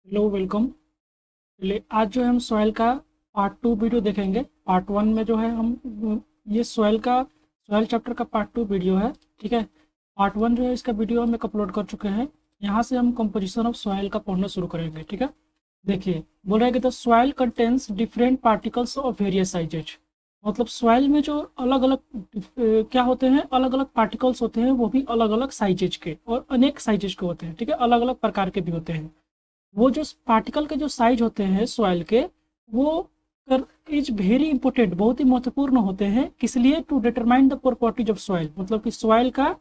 Hello welcome. चलिए आज जो है हम सॉइल का पार्ट 2 वीडियो देखेंगे। पार्ट 1 में जो है हम ये सॉइल चैप्टर का पार्ट 2 वीडियो है। ठीक है, पार्ट 1 जो है इसका वीडियो हम एक अपलोड कर चुके हैं। यहाँ से हम कंपोजिशन ऑफ सॉइल का पढ़ना शुरू करेंगे। ठीक है, देखिए बोल रहा है कि the soil contains different particles of various sizes. मतलब सॉइल में जो अलग अलग क्या होते हैं, अलग अलग पार्टिकल्स होते हैं, वो भी अलग अलग साइजेज के और अनेक साइजेज के होते हैं। ठीक है, अलग अलग प्रकार के भी होते हैं। वो जो पार्टिकल के जो साइज होते हैं सॉइल के, वो कर इज वेरी इंपॉर्टेंट, बहुत ही महत्वपूर्ण होते हैं। किस लिए? To determine the properties of soil, मतलब कि सॉइल का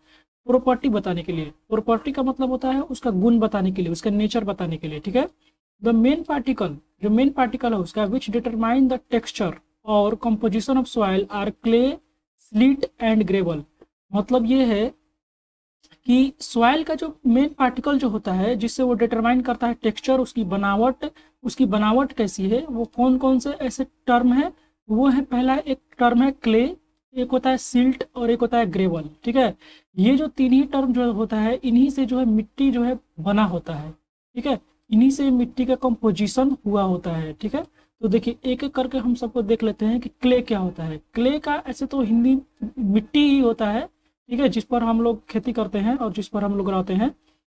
प्रॉपर्टी बताने के लिए। प्रॉपर्टी का मतलब होता है उसका गुण बताने के लिए, उसका नेचर बताने के लिए। ठीक है, द मेन पार्टिकल, जो मेन पार्टिकल है उसका, विच डिटरमाइन द टेक्सचर और composition of soil are clay, silt and gravel. मतलब ये है कि सॉइल का जो मेन पार्टिकल जो होता है, जिससे वो डिटरमाइन करता है टेक्सचर, उसकी बनावट कैसी है, वो कौन कौन से ऐसे टर्म है। वो है, पहला एक टर्म है क्ले, एक होता है सिल्ट और एक होता है ग्रेवल। ठीक है, ये जो तीन ही टर्म जो होता है, इन्हीं से जो है मिट्टी जो है बना होता है। ठीक है, इन्हीं से मिट्टी का कंपोजिशन हुआ होता है। ठीक है, तो देखिए एक एक करके हम सबको देख लेते हैं कि क्ले क्या होता है। क्ले का ऐसे तो हिंदी मिट्टी ही होता है। ठीक है, जिस पर हम लोग खेती करते हैं और जिस पर हम लोग रहते हैं।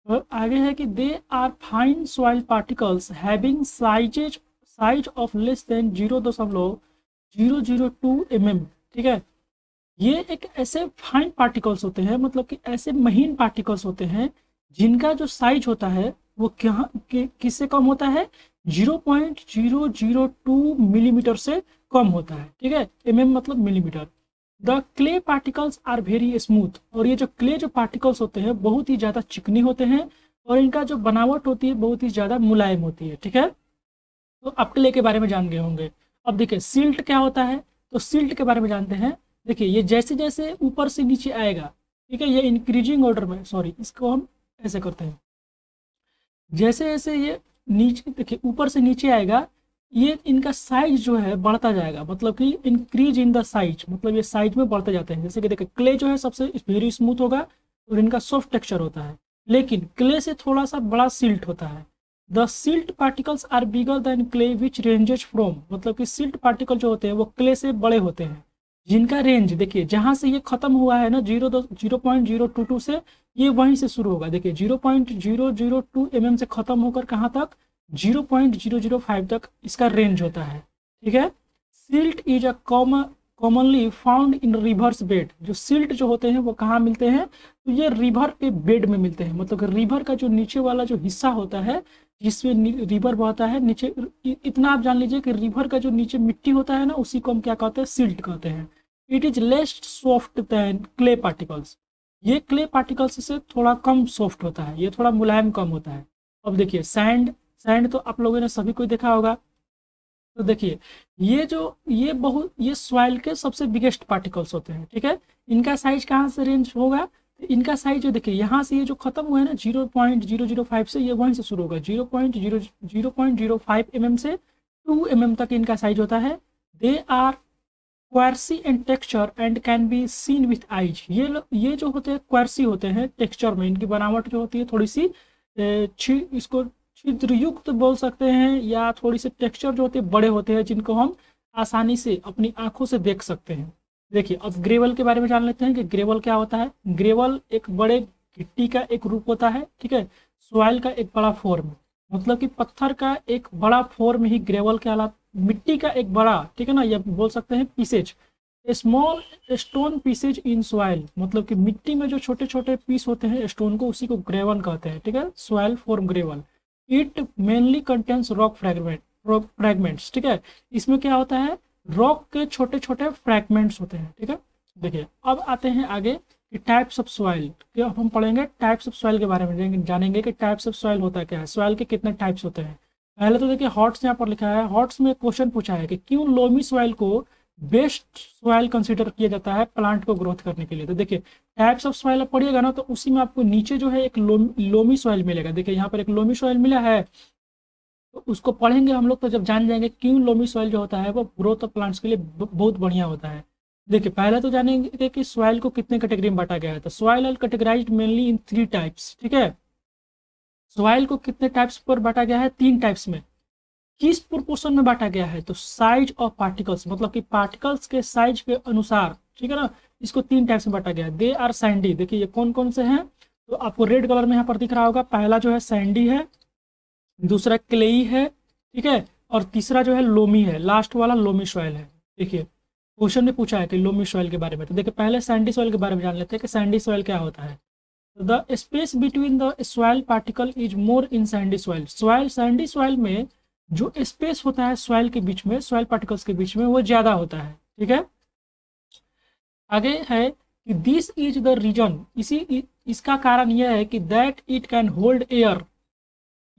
और आगे है कि they are fine soil particles having size of less than 0.002 mm। ठीक है, ये एक ऐसे फाइन पार्टिकल्स होते हैं, मतलब कि ऐसे महीन पार्टिकल्स होते हैं जिनका जो साइज होता है वो किससे कम होता है? 0.002 मिलीमीटर से कम होता है। ठीक है, मतलब millimetre. The clay particles are very smooth, और ये जो क्ले जो पार्टिकल्स होते हैं बहुत ही ज़्यादा चिकनी होते हैं, और इनका जो बनावट होती है बहुत ही ज़्यादा मुलायम होती है। ठीक है, तो अब क्ले के बारे में जान गए होंगे। अब देखिए सिल्ट क्या होता है, तो सिल्ट के बारे में जानते हैं। देखिए ये जैसे जैसे ऊपर से नीचे आएगा, ठीक है, ये इंक्रीजिंग ऑर्डर में, सॉरी इसको हम ऐसे करते हैं, जैसे जैसे ये नीचे, देखिए ऊपर से नीचे आएगा, ये इनका साइज जो है बढ़ता जाएगा, मतलब कि इंक्रीज इन द साइज, मतलब ये साइज में बढ़ते जाते हैं। जैसे कि देखिए क्ले जो है सबसे वेरी स्मूथ होगा और इनका सॉफ्ट टेक्सचर होता है, लेकिन क्ले से थोड़ा सा बड़ा सिल्ट होता है। The silt particles are bigger than clay which ranges from, मतलब कि सिल्ट पार्टिकल जो होते हैं वो क्ले से बड़े होते हैं, जिनका रेंज देखिए जहां से ये खत्म हुआ है ना, 0.022 से, ये वहीं से शुरू होगा। देखिए 0.002 mm से खत्म होकर कहाँ तक? 0.005 तक इसका रेंज होता है। ठीक है, silt is a commonly found in reverse bed. जो सिल्ट जो होते हैं वो कहाँ मिलते हैं? तो ये रिवर के बेड में मिलते हैं, मतलब कि रिवर का जो नीचे वाला जो हिस्सा होता है जिसमें रिवर बहता है नीचे, इतना आप जान लीजिए कि रिवर का जो नीचे मिट्टी होता है ना, उसी को हम क्या कहते हैं? सिल्ट कहते हैं। It is less soft than clay particles. ये क्ले पार्टिकल्स से थोड़ा कम सॉफ्ट होता है, ये थोड़ा मुलायम कम होता है। अब देखिए सैंड, सैंड तो आप लोगों ने सभी कोई देखा होगा। तो देखिए ये सॉइल के सबसे बिगेस्ट पार्टिकल्स होते हैं। ठीक है, इनका साइज कहाँ से रेंज होगा? तो इनका साइज जो देखिए यहाँ से ये जो खत्म हुआ है ना 0.005 से, ये वहीं से शुरू होगा 0.005 mm से 2 mm तक इनका साइज होता है। They are coarse and texture and can be seen with eyes. ये जो होते हैं क्वार्सी होते हैं, टेक्सचर में इनकी बनावट जो होती है थोड़ी सी इसको छिद्रयुक्त बोल सकते हैं, या थोड़ी सी टेक्सचर जो होते हैं बड़े होते हैं, जिनको हम आसानी से अपनी आंखों से देख सकते हैं। देखिए अब ग्रेवल के बारे में जान लेते हैं कि ग्रेवल क्या होता है। ग्रेवल एक बड़े गिट्टी का एक रूप होता है। ठीक है, सॉइल का एक बड़ा फॉर्म, मतलब कि पत्थर का एक बड़ा फॉर्म ही ग्रेवल कहलाता, मिट्टी का एक बड़ा, ठीक है ना, या बोल सकते हैं पीसेज, स्मॉल स्टोन पीसेज इन सॉइल, मतलब कि मिट्टी में जो छोटे छोटे पीस होते हैं स्टोन को, उसी को ग्रेवल कहते हैं। ठीक है, soil form gravel. It mainly contains rock fragments. ठीक है, इसमें क्या होता है? रॉक के छोटे छोटे फ्रैगमेंट्स होते हैं। ठीक है, देखिए अब आते हैं आगे कि टाइप्स ऑफ सॉइल। अब हम पढ़ेंगे टाइप्स ऑफ सॉइल के बारे में, जानेंगे कि टाइप्स ऑफ सॉइल होता क्या है, सॉइल के कितने टाइप्स होते हैं। पहले तो देखिए हॉट्स यहाँ पर लिखा है, हॉट्स में क्वेश्चन पूछा है कि क्यों लोमी सॉइल को बेस्ट सॉइल कंसीडर किया जाता है प्लांट को ग्रोथ करने के लिए। तो देखिए टाइप्स ऑफ सॉइल आप पढ़िएगा ना, तो उसी में आपको नीचे जो है एक लोमी सॉइल मिलेगा। देखिए यहाँ पर एक लोमी सॉइल मिला है, तो उसको पढ़ेंगे हम लोग तो जब जान जाएंगे क्यों लोमी सॉइल जो होता है वो ग्रोथ ऑफ प्लांट्स के लिए बहुत बढ़िया होता है। देखिए पहले तो जानेंगे कि सॉइल को कितने कैटेगरी में बांटा गया है। तो soil are categorized mainly in 3 types. ठीक है, सॉइल को कितने टाइप्स पर बांटा गया है? 3 टाइप्स में। किस प्रोपोर्शन में बांटा गया है? तो साइज ऑफ पार्टिकल्स, मतलब कि पार्टिकल्स के साइज के अनुसार, ठीक है ना, इसको 3 टाइप्स में बांटा गया है। दे आर सैंडी, देखिए ये कौन कौन से हैं, तो आपको रेड कलर में यहाँ पर दिख रहा होगा। पहला जो है सैंडी है, दूसरा क्लेई है, ठीक है, और तीसरा जो है लोमी है, लास्ट वाला लोमी सॉइल है। देखिए क्वेश्चन में पूछा है कि लोमी सॉइल के बारे में, तो देखिए पहले सैंडी सॉइल के बारे में जान लेते हैं कि सैंडी सॉइल क्या होता है। The space between the soil particle is more in Sandy soil. Sandy soil में जो स्पेस होता है सॉइल के बीच में, सॉइल पार्टिकल्स के बीच में, वो ज़्यादा होता है, ठीक है। आगे है कि दिस इज द रीजन, इसका कारण यह है कि that it can hold air,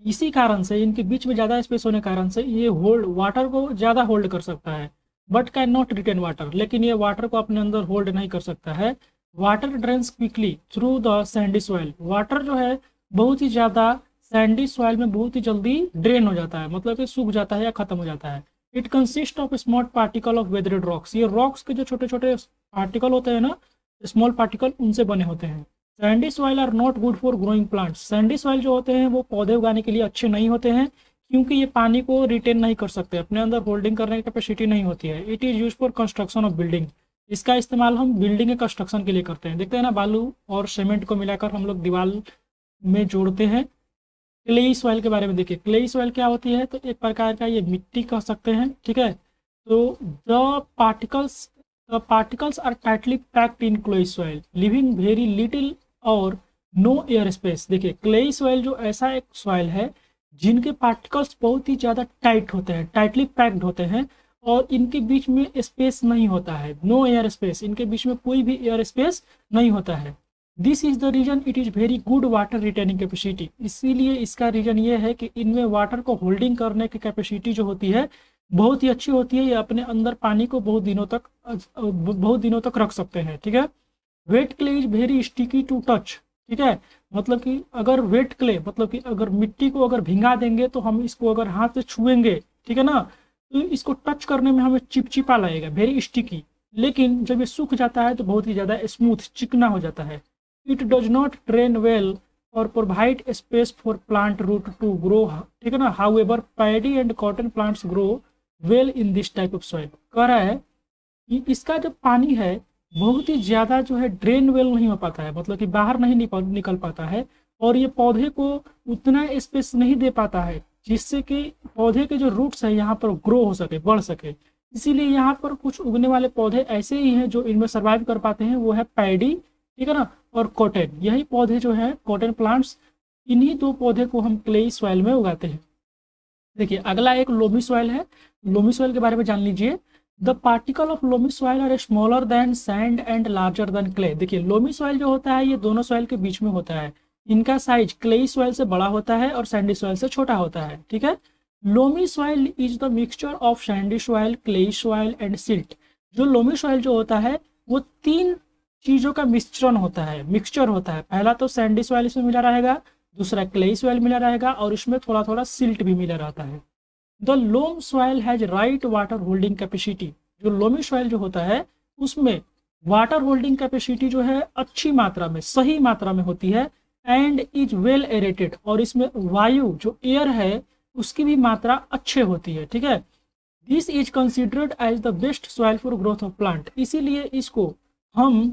इसी कारण से, इनके बीच में ज़्यादा स्पेस होने के कारण से ये होल्ड वाटर को ज़्यादा होल्ड कर सकता है, but can not retain water, लेकिन ये वाटर को अपने अंदर होल्ड नहीं कर सकता है। Water drains quickly through the Sandy soil, water जो है बहुत ही ज़्यादा सैंडी सॉइल में बहुत ही जल्दी ड्रेन हो जाता है, मतलब कि सूख जाता है या खत्म हो जाता है। It consist of small particle of weathered rocks, ये रॉक्स के जो छोटे छोटे पार्टिकल होते हैं ना, स्मॉल पार्टिकल, उनसे बने होते हैं। Sandy soil are not good for growing plants, sandy soil जो होते हैं वो पौधे उगाने के लिए अच्छे नहीं होते हैं, क्योंकि ये पानी को रिटेन नहीं कर सकते, अपने अंदर होल्डिंग करने की कैपेसिटी नहीं होती है। It is use for construction of building, इसका इस्तेमाल हम बिल्डिंग के कंस्ट्रक्शन के लिए करते हैं। देखते हैं ना, बालू और सीमेंट को मिलाकर हम लोग दीवार में जोड़ते हैं। क्लेई सॉइल के बारे में देखिए, क्लेई सॉइल क्या होती है, तो एक प्रकार का ये मिट्टी कह सकते हैं, ठीक है। तो the particles are tightly packed in clayey soil living very little और नो एयर स्पेस। देखिए क्लेई सॉइल जो ऐसा एक सॉइल है जिनके पार्टिकल्स बहुत ही ज़्यादा टाइट होते हैं, टाइटली पैक्ड होते हैं, और इनके बीच में स्पेस नहीं होता है, नो एयर स्पेस, इनके बीच में कोई भी एयर स्पेस नहीं होता है। This is the reason it is very good water retaining capacity, इसीलिए इसका रीजन ये है कि इनमें वाटर को होल्डिंग करने की कैपेसिटी जो होती है बहुत ही अच्छी होती है, ये अपने अंदर पानी को बहुत दिनों तक रख सकते हैं, ठीक है। Wet clay is very sticky to touch, ठीक है, मतलब कि अगर वेट क्ले, मतलब कि अगर मिट्टी को अगर भिंगा देंगे तो हम इसको अगर हाथ से छुएंगे, ठीक है ना, तो इसको टच करने में हमें चिपचिपा लगेगा, वेरी स्टिकी, लेकिन जब ये सूख जाता है तो बहुत ही ज़्यादा स्मूथ, चिकना हो जाता है। It does not drain well और provide space for plant root to grow, ठीक है ना। However paddy and cotton plants grow well in this type of soil. कह रहा है कि इसका जो पानी है बहुत ही ज़्यादा जो है ड्रेन वेल नहीं हो पाता है, मतलब कि बाहर नहीं निकल पाता है, और ये पौधे को उतना स्पेस नहीं दे पाता है जिससे कि पौधे के जो रूट्स है यहाँ पर ग्रो हो सके, बढ़ सके। इसीलिए यहाँ पर कुछ उगने वाले पौधे ऐसे ही हैं जो इनमें सर्वाइव कर पाते हैं, वो है पैडी, ठीक है ना, और कॉटन। यही पौधे जो है कॉटन प्लांट्स, इन्हीं दो पौधे को हम क्लेई सॉइल में उगाते हैं। देखिए अगला एक लोमी सॉइल है, लोमी सॉइल के बारे में जान लीजिए। The particle of loamy soil are smaller than sand and larger than clay. देखिए लोमी सॉइल जो होता है ये दोनों सॉइल के बीच में होता है, इनका साइज क्लेई सॉइल से बड़ा होता है और सैंडी सॉइल से छोटा होता है, ठीक है। Loamy soil is the mixture of Sandy soil, clayey soil and silt. जो लोमी सॉइल जो होता है वो 3 चीज़ों का मिश्रण होता है, मिक्सचर होता है। पहला तो सैंडी सॉइल इसमें मिला रहेगा, दूसरा क्लेई सॉइल मिला रहेगा, और इसमें थोड़ा थोड़ा सिल्ट भी मिला रहता है। The loam soil has right water holding capacity. जो लोमी सॉइल जो होता है उसमें वाटर होल्डिंग कैपेसिटी जो है अच्छी मात्रा में, सही मात्रा में होती है, एंड इज वेल एरेटेड, और इसमें वायु जो एयर है उसकी भी मात्रा अच्छे होती है, ठीक है। This is considered as the best soil for growth of plant. इसीलिए इसको हम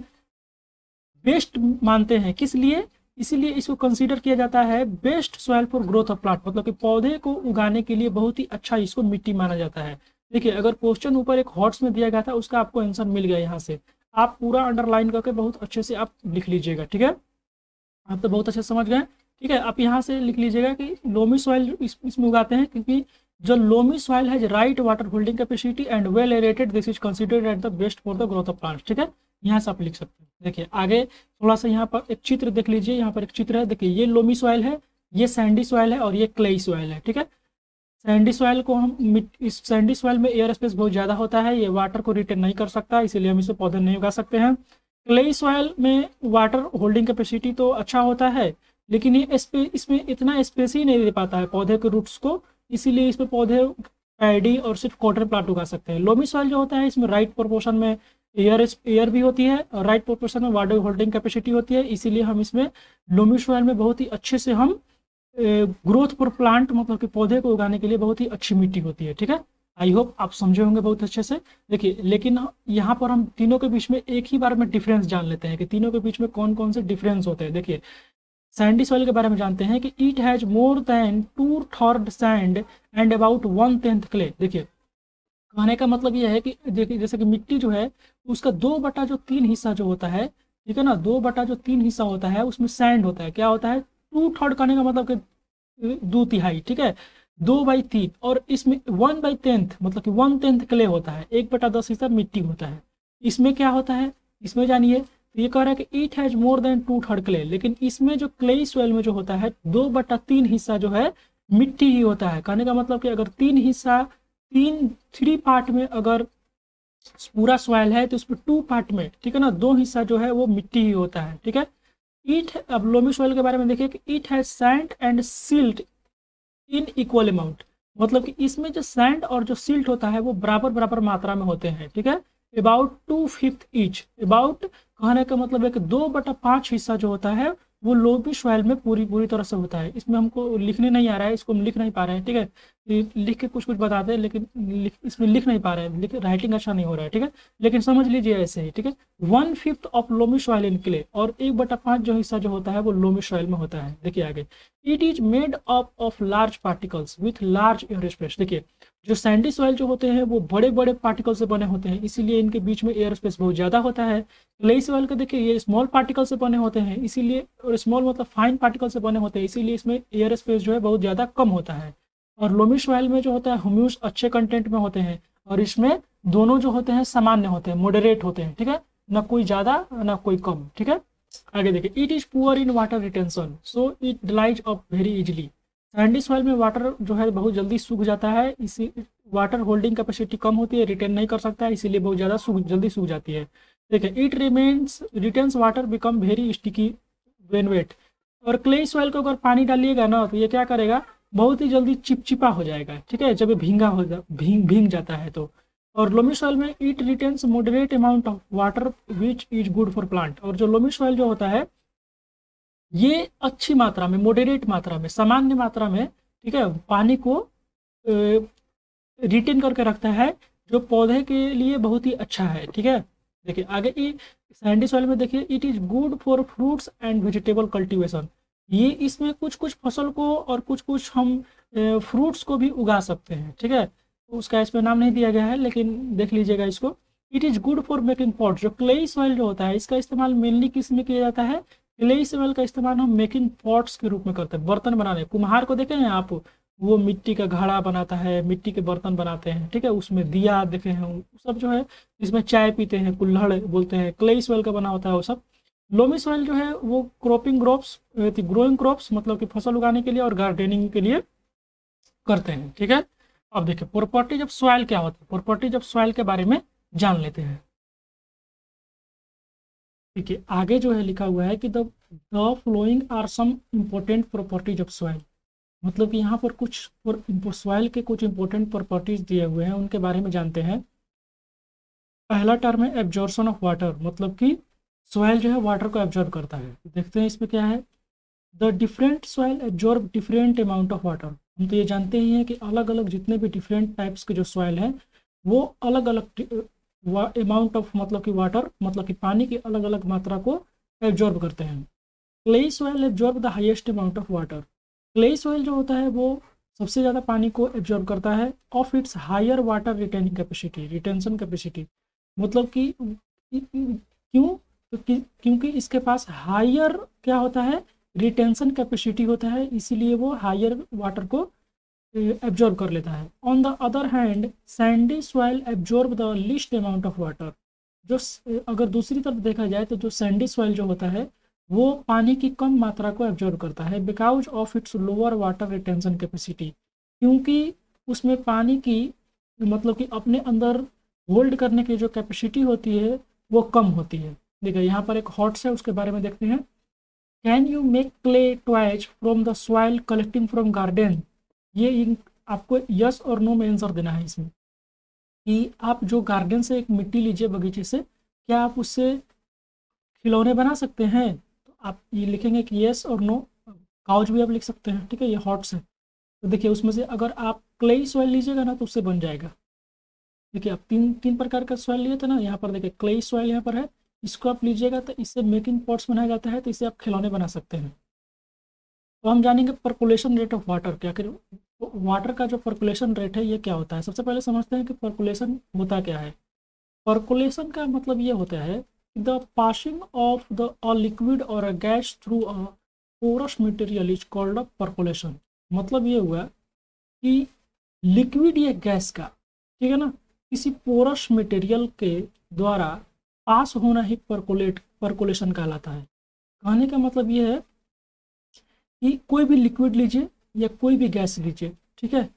बेस्ट मानते हैं, किस लिए, इसीलिए इसको कंसीडर किया जाता है best soil for growth of plant, मतलब कि पौधे को उगाने के लिए बहुत ही अच्छा इसको मिट्टी माना जाता है। देखिए अगर क्वेश्चन ऊपर एक हॉट्स में दिया गया था उसका आपको आंसर मिल गया, यहाँ से आप पूरा अंडरलाइन करके बहुत अच्छे से आप लिख लीजिएगा, ठीक है। आप तो बहुत अच्छे से समझ गए, ठीक है। आप यहाँ से लिख लीजिएगा कि लोमी सॉइल इसमें उगाते हैं क्योंकि जो लोमी सॉइल है right water holding capacity and well aerated, this is considered at the best for the growth of plants, ठीक है। यहाँ से आप लिख सकते हैं। देखिए आगे थोड़ा सा यहाँ पर एक चित्र देख लीजिए, यहाँ पर एक चित्र है, देखिए ये लोमी सॉइल है, ये सैंडी सॉइल है और ये क्लेई सॉइल है, ठीक है। सैंडी सॉइल को हम, इस सैंडी सॉइल में एयर स्पेस बहुत ज़्यादा होता है, ये वाटर को रिटेन नहीं कर सकता, इसीलिए हम इसमें पौधे नहीं उगा सकते हैं। क्लेई सॉइल में वाटर होल्डिंग कैपेसिटी तो अच्छा होता है, लेकिन ये इसमें इतना स्पेस ही नहीं दे पाता है पौधे के रूट्स को, इसीलिए इसमें पौधे पैडी और सिर्फ कॉटन प्लांट उगा सकते हैं। लोमी सॉइल जो होता है इसमें राइट प्रोपोर्शन में एयर भी होती है और राइट प्रोपोर्शन में वाटर होल्डिंग कैपेसिटी होती है, इसीलिए हम इसमें लोमी सॉइल में बहुत ही अच्छे से हम ग्रोथ फॉर प्लांट मतलब कि पौधे को उगाने के लिए बहुत ही अच्छी मिट्टी होती है। ठीक है, आई होप आप समझे होंगे बहुत अच्छे से। देखिए लेकिन यहाँ पर हम तीनों के बीच में एक ही बार में डिफरेंस जान लेते हैं कि तीनों के बीच में कौन कौन से डिफरेंस होते हैं। देखिए सैंडी सॉइल के बारे में जानते हैं कि it has more than 2/3 sand and about 1/10 clay. देखिए कहने का मतलब यह है कि देखिए जैसे कि मिट्टी जो है उसका 2/3 हिस्सा जो होता है, ठीक है ना, 2/3 हिस्सा होता है उसमें सैंड होता है। क्या होता है? 2/3 कहने का मतलब कि 2/3, ठीक है, 2/3, और इसमें 1/10 मतलब कि 1/10 क्ले होता है, 1/10 हिस्सा मिट्टी होता है। इसमें क्या होता है, इसमें जानिए, तो ये कह रहा है कि it has more than 2/3 clay, लेकिन इसमें जो क्ले सॉइल में जो होता है 2/3 हिस्सा जो है मिट्टी ही होता है। कहने का मतलब कि अगर 3 पार्ट में अगर पूरा सॉइल है तो उसमें 2 पार्ट में, ठीक है ना, 2 हिस्सा जो है वो मिट्टी ही होता है। ठीक है, अब लोमी सॉइल के बारे में देखिए कि it has sand and silt in equal amount, मतलब कि इसमें जो सैंड और जो सिल्ट होता है वो बराबर बराबर मात्रा में होते हैं। ठीक है, अबाउट 2/5 ईच, अबाउट कहने का मतलब है कि 2/5 हिस्सा जो होता है वो लोमी सॉइल में पूरी तरह से होता है। इसमें हमको लिखने नहीं आ रहा है, इसको हम लिख नहीं पा रहे हैं। ठीक है, लिख के कुछ बता दें, लेकिन इसमें लिख नहीं पा रहे हैं, राइटिंग अच्छा नहीं हो रहा है। ठीक है, लेकिन समझ लीजिए ऐसे ही। ठीक है, 1/5 of loamy soil in clay, और 1/5 जो हिस्सा जो होता है वो लोमी सॉइल में होता है। देखिए आगे, it is made up of large particles with large air space. देखिए जो सैंडी सॉइल जो होते हैं वो बड़े बड़े पार्टिकल से बने होते हैं, इसीलिए इनके बीच में एयर स्पेस बहुत ज़्यादा होता है। क्ले सॉइल के देखिए ये स्मॉल पार्टिकल से बने होते हैं, इसीलिए, और स्मॉल मतलब फाइन पार्टिकल से बने होते हैं, इसीलिए इसमें एयर स्पेस जो है बहुत ज़्यादा कम होता है। और लोमी सॉइल में जो होता है ह्यूमस अच्छे कंटेंट में होते हैं, और इसमें दोनों जो होते हैं सामान्य होते हैं, मॉडरेट होते हैं। ठीक है, ना कोई ज़्यादा ना कोई कम। ठीक है, आगे देखिए, it is poor in water retention so it ड्राइज up very easily. Sandy soil में वाटर जो है बहुत जल्दी सूख जाता है, इसी वाटर होल्डिंग कैपेसिटी कम होती है, रिटेन नहीं कर सकता है, इसीलिए बहुत ज़्यादा जल्दी सूख जाती है। देखिए it retains water become very sticky when wet. और क्ले सॉइल को अगर पानी डालिएगा ना तो ये क्या करेगा, बहुत ही जल्दी चिपचिपा हो जाएगा। ठीक है, जब ये भींग जाता है तो। और लोमी सॉइल में it retains moderate amount of water which is good for plant. और जो लोमी सॉइल जो होता है ये अच्छी मात्रा में, मॉडरेट मात्रा में, सामान्य मात्रा में, ठीक है, पानी को रिटेन करके रखता है, जो पौधे के लिए बहुत ही अच्छा है। ठीक है, देखिए आगे सैंडी सॉइल में देखिए, it is good for fruits and vegetable cultivation. ये इसमें कुछ कुछ फसल को और कुछ कुछ हम फ्रूट्स को भी उगा सकते हैं। ठीक है, उसका इसमें नाम नहीं दिया गया है, लेकिन देख लीजिएगा इसको। It is good for making pot. जो क्ले सॉइल जो होता है इसका इस्तेमाल मेनली किस में किया जाता है, क्ले सॉइल का इस्तेमाल हम मेकिंग पॉट्स के रूप में करते हैं, बर्तन बनाने। कुम्हार को देखे हैं आप, वो मिट्टी का घड़ा बनाता है, मिट्टी के बर्तन बनाते हैं। ठीक है, उसमें दिया देखे हैं, सब जो है इसमें चाय पीते हैं, कुल्हड़ बोलते हैं, क्ले सॉइल का बना होता है वो सब। लोमी सॉइल जो है वो ग्रोइंग क्रॉप्स मतलब कि फसल उगाने के लिए और गार्डनिंग के लिए करते हैं। ठीक है, अब देखिए प्रॉपर्टीज ऑफ सॉइल क्या होता है, प्रॉपर्टीज ऑफ सॉइल के बारे में जान लेते हैं। देखिए आगे जो है लिखा हुआ है कि the following are some important properties of soil, मतलब कि यहाँ पर कुछ सॉइल के कुछ इंपॉर्टेंट प्रॉपर्टीज दिए हुए हैं, उनके बारे में जानते हैं। पहला टर्म है एब्जॉर्प्शन ऑफ वाटर, मतलब कि सॉइल जो है वाटर को एब्जॉर्ब करता है। देखते हैं इसमें क्या है, the different soil absorb different amount of water. हम तो ये जानते ही हैं कि अलग अलग जितने भी डिफरेंट टाइप्स के जो सॉइल हैं वो अलग अलग अमाउंट ऑफ मतलब कि वाटर मतलब कि पानी की अलग अलग मात्रा को एब्जॉर्ब करते हैं। Clay soil absorb the highest amount of water. Clay soil जो होता है वो सबसे ज़्यादा पानी को एब्जॉर्ब करता है of its higher water retaining capacity, retention capacity. मतलब कि क्यों, क्योंकि इसके पास हायर क्या होता है, रिटेंशन कैपेसिटी होता है, इसीलिए वो हायर वाटर को एब्जॉर्ब कर लेता है। On the other hand Sandy soil absorb the least amount of water. जो अगर दूसरी तरफ देखा जाए तो जो सैंडी सॉइल जो होता है वो पानी की कम मात्रा को एब्जॉर्ब करता है, because of its lower water retention capacity, क्योंकि उसमें पानी की मतलब कि अपने अंदर होल्ड करने की जो कैपेसिटी होती है वो कम होती है। देखिए यहाँ पर एक हॉट्स है, उसके बारे में देखते हैं। Can you make clay toys from the soil collecting from garden. ये आपको यस और नो में आंसर देना है इसमें, कि आप जो गार्डन से एक मिट्टी लीजिए बगीचे से, क्या आप उससे खिलौने बना सकते हैं। तो आप ये लिखेंगे कि यस और नो, काउच भी आप लिख सकते हैं, ठीक है, ये हॉट्स है। तो देखिए उसमें से अगर आप क्लेई सॉइल लीजिएगा ना तो उससे बन जाएगा। देखिए आप तीन तीन प्रकार का सॉइल लिए थे ना, यहाँ पर देखिए क्लेई सॉइल यहाँ पर है, इसको आप लीजिएगा तो इससे मेकिंग पॉट्स बनाया जाता है, तो इससे आप खिलौने बना सकते हैं। तो हम जानेंगे परकुलेशन रेट ऑफ वाटर, क्या आखिर वाटर का जो परकुलेशन रेट है ये क्या होता है। सबसे पहले समझते हैं कि परकुलेशन होता क्या है। परकुलेशन का मतलब ये होता है the passing of the a liquid और a gas through a porous material is called a percolation. मतलब ये हुआ कि लिक्विड या गैस का, ठीक है ना, किसी पोरस मटेरियल के द्वारा पास होना ही परकुलेशन कहलाता है। कहने का मतलब ये है कि कोई भी लिक्विड लीजिए या कोई भी गैस लीजिए, ठीक है,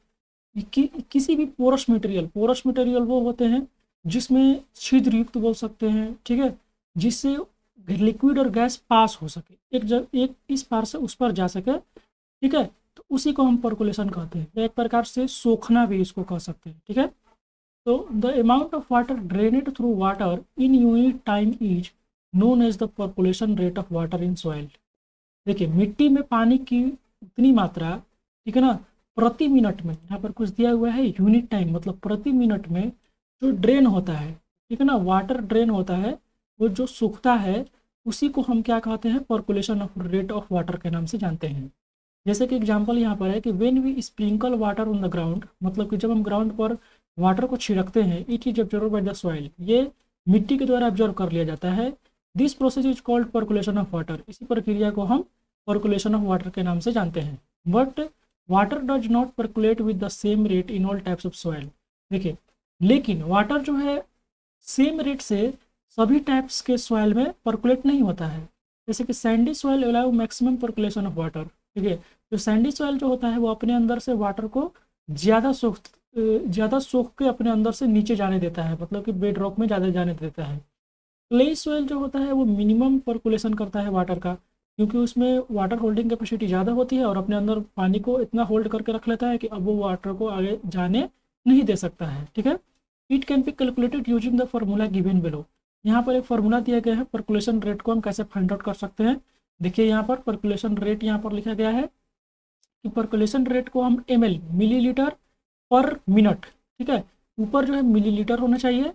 किसी भी पोरस मटेरियल वो होते हैं जिसमें छिद्र युक्त बोल सकते हैं, ठीक है, जिससे लिक्विड और गैस पास हो सके, एक इस पार से उस पर जा सके, ठीक है, तो उसी को हम परकुलेशन कहते हैं। एक प्रकार से सोखना भी इसको कह सकते हैं, ठीक है। तो the amount of water drained through water in unit time is known as the percolation rate of water in soil. देखिए मिट्टी में पानी की उतनी मात्रा, ठीक है ना, प्रति मिनट में, यहाँ पर कुछ दिया हुआ है यूनिट टाइम, मतलब प्रति मिनट में जो ड्रेन होता है, ठीक है ना, वाटर ड्रेन होता है, वो जो सूखता है उसी को हम क्या कहते हैं, percolation of rate of water के नाम से जानते हैं। जैसे कि एग्जांपल यहाँ पर है कि when we sprinkle water on the ground, मतलब कि जब हम ग्राउंड पर वाटर को छिड़कते हैं, it is observe by the soil, ये मिट्टी के द्वारा ऑब्जर्व कर लिया जाता है। This process is called percolation of water. इसी प्रक्रिया को हम परकुलेशन ऑफ वाटर के नाम से जानते हैं। But water does not percolate with the same rate in all types of soil. देखिए लेकिन वाटर जो है सेम रेट से सभी टाइप्स के सॉइल में परकुलेट नहीं होता है। जैसे कि Sandy soil allow maximum percolation of water, ठीक है, जो सैंडी सॉइल जो होता है वो अपने अंदर से वाटर को ज़्यादा सोख के अपने अंदर से नीचे जाने देता है, मतलब कि बेड रॉक में ज़्यादा जाने देता है। क्ले सॉइल जो होता है वो मिनिमम परकुलेशन करता है वाटर का, क्योंकि उसमें वाटर होल्डिंग कैपेसिटी ज़्यादा होती है और अपने अंदर पानी को इतना होल्ड करके रख लेता है कि अब वो वाटर को आगे जाने नहीं दे सकता है, ठीक है। It can be calculated using the formula given below. यहाँ पर एक फार्मूला दिया गया है, परकुलेशन रेट को हम कैसे फाइंड आउट कर सकते हैं। देखिए यहाँ पर परकुलेशन रेट यहाँ पर लिखा गया है कि परकुलेशन रेट को हम ml मिलीलीटर पर मिनट, ठीक है, ऊपर जो है मिलीलीटर होना चाहिए,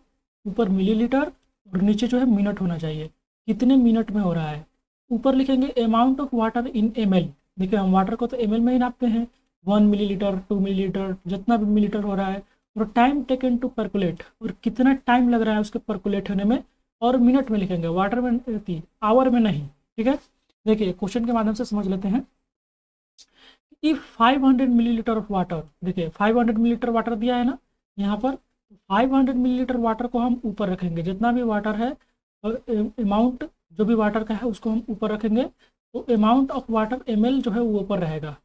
ऊपर मिलीलीटर और नीचे जो है मिनट होना चाहिए, कितने मिनट में हो रहा है। ऊपर लिखेंगे amount of water in ml। देखिए हम वाटर को तो ml में ही नापते हैं, 1 मिलीलीटर 2 मिलीलीटर जितना भी मिलीलीटर हो रहा है, और टाइम टेकन टू परकुलेट, और कितना टाइम लग रहा है उसके परकुलेट होने में, और मिनट में लिखेंगे, वाटर में, आवर में नहीं, ठीक है। देखिए क्वेश्चन के माध्यम से समझ लेते हैं। इफ 500 मिलीलीटर ऑफ वाटर, देखिए 500 मिलीलीटर वाटर दिया है ना यहाँ पर, 500 मिलीलीटर वाटर को हम ऊपर रखेंगे, जितना भी वाटर है अमाउंट जो भी वाटर का है उसको हम ऊपर रखेंगे, तो अमाउंट ऑफ वाटर ml जो है वो ऊपर रहेगा।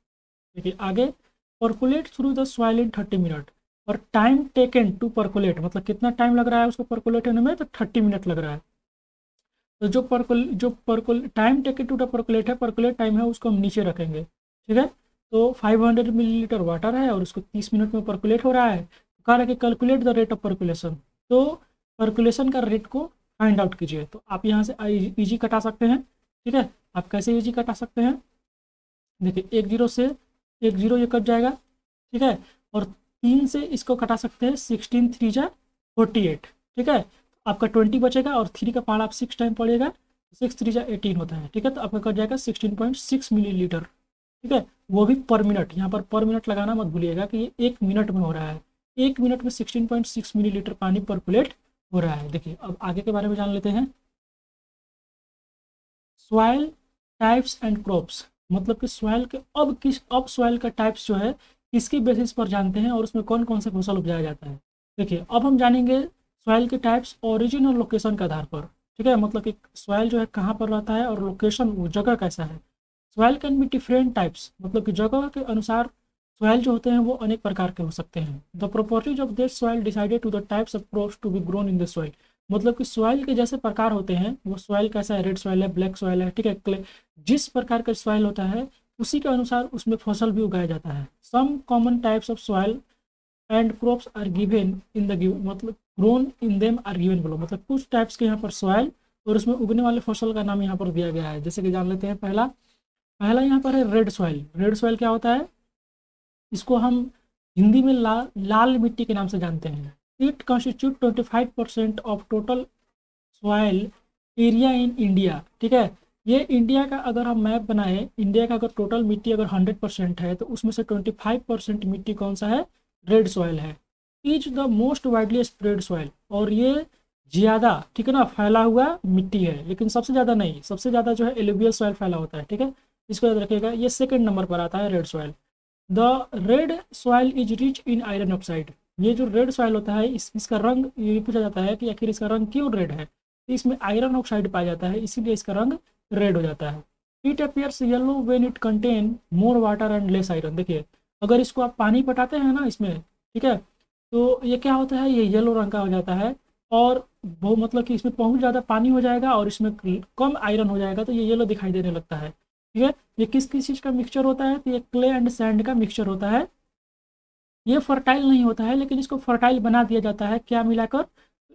देखिए आगे percolate through the soil in 30 minute, और टाइम टेकन टू परकुलेट, मतलब कितना टाइम लग रहा है उसको परकुलेट होने में, तो 30 मिनट लग रहा है। तो जो time taken to the percolate है, परकुलेट टाइम है, उसको हम नीचे रखेंगे, ठीक है। तो 500 मिलीलीटर वाटर है और उसको 30 मिनट में परकुलेट हो रहा है, तो कह रहा है कि calculate the rate of percolation. तो परकुलेशन का रेट को फाइंड आउट कीजिए। तो आप यहाँ से ईजी कटा सकते हैं, ठीक है। आप कैसे ईजी कटा सकते हैं, देखिए एक जीरो ये कट जाएगा, ठीक है, और 3 से इसको कटा सकते हैं, 16 3 जा 48, ठीक है, आपका 20 बचेगा, और 3 का पार्ट आप 6 टाइम पड़ेगा, 6 3 जा 18 होता है, ठीक है, तो आपका कट जाएगा 16.6 मिलीलीटर, ठीक है, वो भी पर मिनट। यहाँ पर पर मिनट लगाना मत भूलिएगा कि ये 1 मिनट में हो रहा है, 1 मिनट में 16.6 मिलीलीटर पानी परकुलेट हो रहा है। देखिए अब आगे के बारे में जान लेते हैं। सॉइल टाइप्स एंड क्रॉप्स, मतलब कि सॉइल के अब सॉइल का टाइप्स जो है किसके बेसिस पर जानते हैं और उसमें कौन कौन से फसल उपजाया जाता है। देखिए अब हम जानेंगे सॉइल के टाइप्स ओरिजिन और लोकेशन के आधार पर, ठीक है, मतलब कि सॉइल जो है कहाँ पर रहता है और लोकेशन, वो जगह कैसा है। Soil can be different types, मतलब कि जगह के अनुसार सॉइल जो होते हैं वो अनेक प्रकार के हो सकते हैं। The properties of this soil decided to the types of crops to be grown in the soil, मतलब कि सॉइल के जैसे प्रकार होते हैं, वो सॉइल कैसा है, रेड सॉइल है, ब्लैक सॉइल है, ठीक है, क्ले, जिस प्रकार का सॉइल होता है उसी के अनुसार उसमें फसल भी उगाया जाता है। Some common types of soil and crops are given in the मतलब grown in them are given below, मतलब कुछ टाइप्स के यहाँ पर सॉइल और उसमें उगने वाले फसल का नाम यहाँ पर दिया गया है। जैसे कि जान लेते हैं, पहला पहला यहाँ पर है रेड सॉइल। रेड सॉइल क्या होता है, इसको हम हिंदी में लाल मिट्टी के नाम से जानते हैं। It constitute 25% of total soil area in India. ठीक है, ये इंडिया का अगर हम मैप बनाए, इंडिया का अगर टोटल मिट्टी अगर 100% है तो उसमें से 25% मिट्टी कौन सा है, रेड सॉइल है। Is the most widely spread soil, और ये ज़्यादा, ठीक है ना, फैला हुआ मिट्टी है, लेकिन सबसे ज़्यादा नहीं, सबसे ज़्यादा जो है एलुवियल सॉइल फैला होता है। ठीक है, इसको याद रखिएगा, ये सेकंड नंबर पर आता है red soil. The red soil is rich in iron oxide. ये जो रेड सॉइल होता है, इसका रंग, ये पूछा जाता है कि आखिर इसका रंग क्यों रेड है, तो इसमें आयरन ऑक्साइड पाया जाता है, इसीलिए इसका रंग रेड हो जाता है। It appears yellow when it contain more water and less iron. देखिए, अगर इसको आप पानी पटाते हैं ना इसमें, ठीक है, तो ये क्या होता है, ये येलो रंग का हो जाता है, और वो मतलब कि इसमें बहुत ज़्यादा पानी हो जाएगा और इसमें कम आयरन हो जाएगा तो ये येलो दिखाई देने लगता है। ठीक है, ये किस किस चीज़ का मिक्सचर होता है, तो ये क्ले एंड सैंड का मिक्सचर होता है। ये फर्टाइल नहीं होता है, लेकिन इसको फर्टाइल बना दिया जाता है क्या मिलाकर,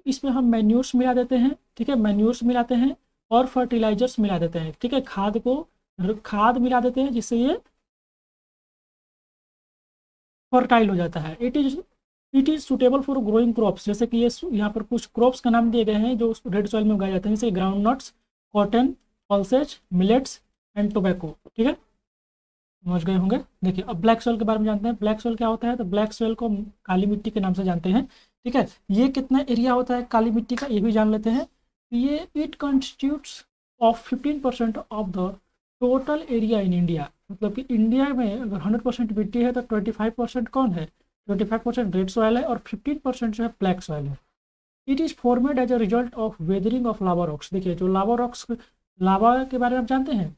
इसमें हम मैन्यूर्स मिला देते हैं। ठीक है, मैन्यूर्स मिलाते हैं और फर्टिलाइजर्स मिला देते हैं। ठीक है, खाद मिला देते हैं जिससे ये फर्टाइल हो जाता है। It is suitable for growing crops, जैसे कि ये यहाँ पर कुछ क्रॉप्स का नाम दिए गए हैं जो रेड सॉइल में उगाए जाते हैं, जैसे ground nuts, cotton, pulses, millets and tobacco. ठीक है, समझ गए होंगे। देखिए, अब ब्लैक सॉइल के बारे में जानते हैं। ब्लैक सॉइल क्या होता है, तो ब्लैक सॉइल को हम काली मिट्टी के नाम से जानते हैं। ठीक है, ये कितना एरिया होता है काली मिट्टी का, ये भी जान लेते हैं। ये it constitutes of 15% of the total area in India. मतलब कि इंडिया में अगर 100% मिट्टी है तो 25% कौन है, 25% रेड सॉइल है और 15% जो है ब्लैक सॉइल है। It is formed as a result of weathering of lava rocks. देखिए, जो लावा रॉक्स, लावा के बारे में आप जानते हैं,